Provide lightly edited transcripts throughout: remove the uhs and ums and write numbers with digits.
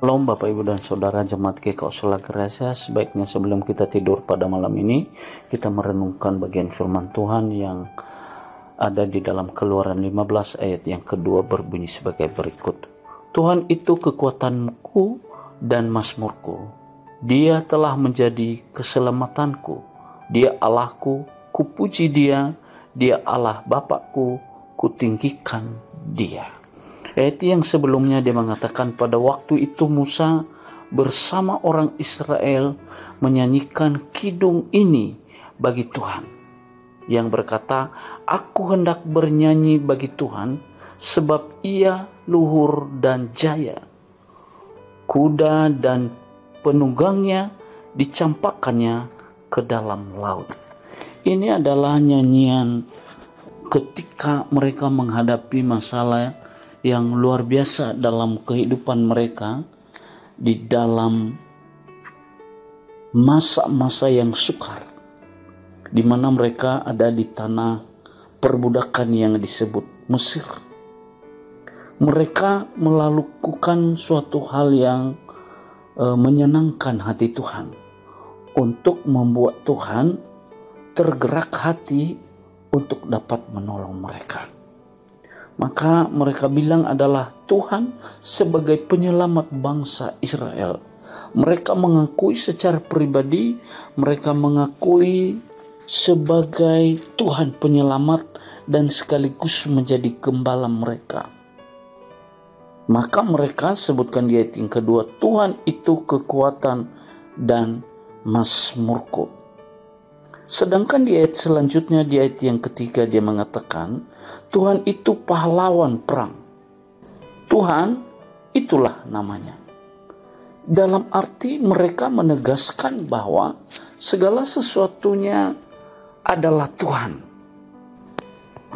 Shalom Bapak Ibu dan Saudara Jemaat GKI Gracia. Sebaiknya sebelum kita tidur pada malam ini, kita merenungkan bagian firman Tuhan yang ada di dalam Keluaran 15 ayat yang kedua berbunyi sebagai berikut. Tuhan itu kekuatanku dan mazmurku. Dia telah menjadi keselamatanku. Dia Allahku, kupuji dia. Dia Allah Bapakku, kutinggikan dia. Ayat yang sebelumnya dia mengatakan pada waktu itu Musa bersama orang Israel menyanyikan kidung ini bagi Tuhan. Yang berkata, aku hendak bernyanyi bagi Tuhan sebab ia luhur dan jaya. Kuda dan penunggangnya dicampakkannya ke dalam laut. Ini adalah nyanyian ketika mereka menghadapi masalah yang luar biasa dalam kehidupan mereka, di dalam masa-masa yang sukar, di mana mereka ada di tanah perbudakan yang disebut Mesir. Mereka melakukan suatu hal yang menyenangkan hati Tuhan, untuk membuat Tuhan tergerak hati untuk dapat menolong mereka. Maka mereka bilang adalah Tuhan sebagai penyelamat bangsa Israel. Mereka mengakui secara pribadi, mereka mengakui sebagai Tuhan penyelamat dan sekaligus menjadi gembala mereka. Maka mereka sebutkan di ayat yang kedua, Tuhan itu kekuatan dan mazmurku. Sedangkan di ayat selanjutnya, di ayat yang ketiga dia mengatakan, Tuhan itu pahlawan perang. Tuhan itulah namanya. Dalam arti mereka menegaskan bahwa segala sesuatunya adalah Tuhan.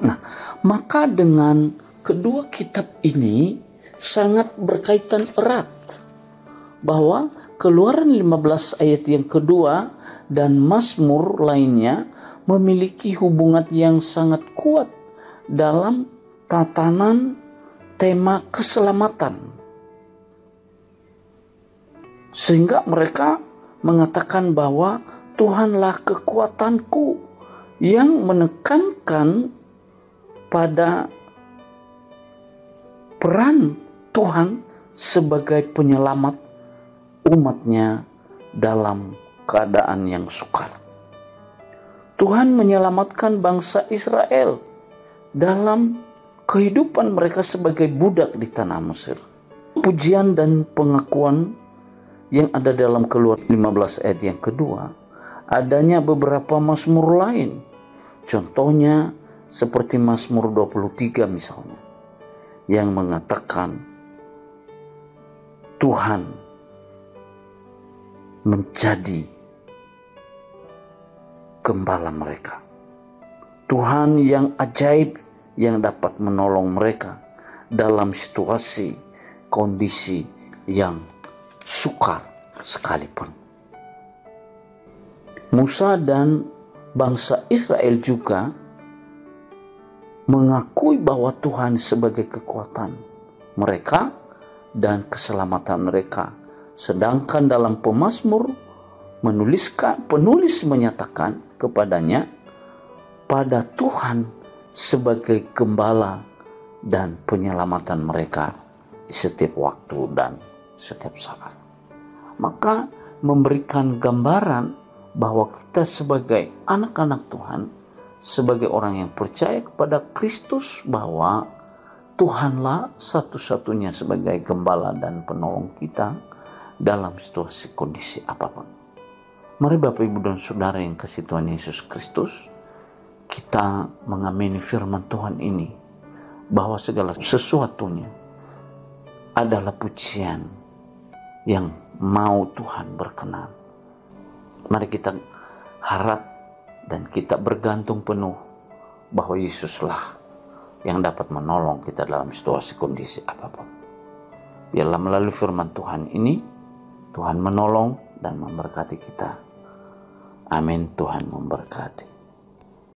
Nah, maka dengan kedua kitab ini sangat berkaitan erat, bahwa Keluaran 15 ayat yang kedua dan Mazmur lainnya memiliki hubungan yang sangat kuat dalam tatanan tema keselamatan. Sehingga mereka mengatakan bahwa Tuhanlah kekuatanku, yang menekankan pada peran Tuhan sebagai penyelamat umatnya dalam keadaan yang sukar. Tuhan menyelamatkan bangsa Israel dalam kehidupan mereka sebagai budak di tanah Mesir. Pujian dan pengakuan yang ada dalam Keluaran 15 ayat yang kedua, adanya beberapa mazmur lain. Contohnya seperti Mazmur 23 misalnya, yang mengatakan Tuhan menjadi gembala mereka. Tuhan yang ajaib yang dapat menolong mereka dalam situasi kondisi yang sukar sekalipun. Musa dan bangsa Israel juga mengakui bahwa Tuhan sebagai kekuatan mereka dan keselamatan mereka. Sedangkan dalam pemazmur penulis menyatakan kepadanya pada Tuhan sebagai gembala dan penyelamatan mereka setiap waktu dan setiap saat. Maka memberikan gambaran bahwa kita sebagai anak-anak Tuhan, sebagai orang yang percaya kepada Kristus, bahwa Tuhanlah satu-satunya sebagai gembala dan penolong kita dalam situasi kondisi apapun. Mari Bapak Ibu dan Saudara yang kasih Tuhan Yesus Kristus, kita mengamini firman Tuhan ini, bahwa segala sesuatunya adalah pujian yang mau Tuhan berkenan. Mari kita harap dan kita bergantung penuh bahwa Yesuslah yang dapat menolong kita dalam situasi kondisi apapun. Biarlah melalui firman Tuhan ini Tuhan menolong dan memberkati kita. Amin. Tuhan memberkati.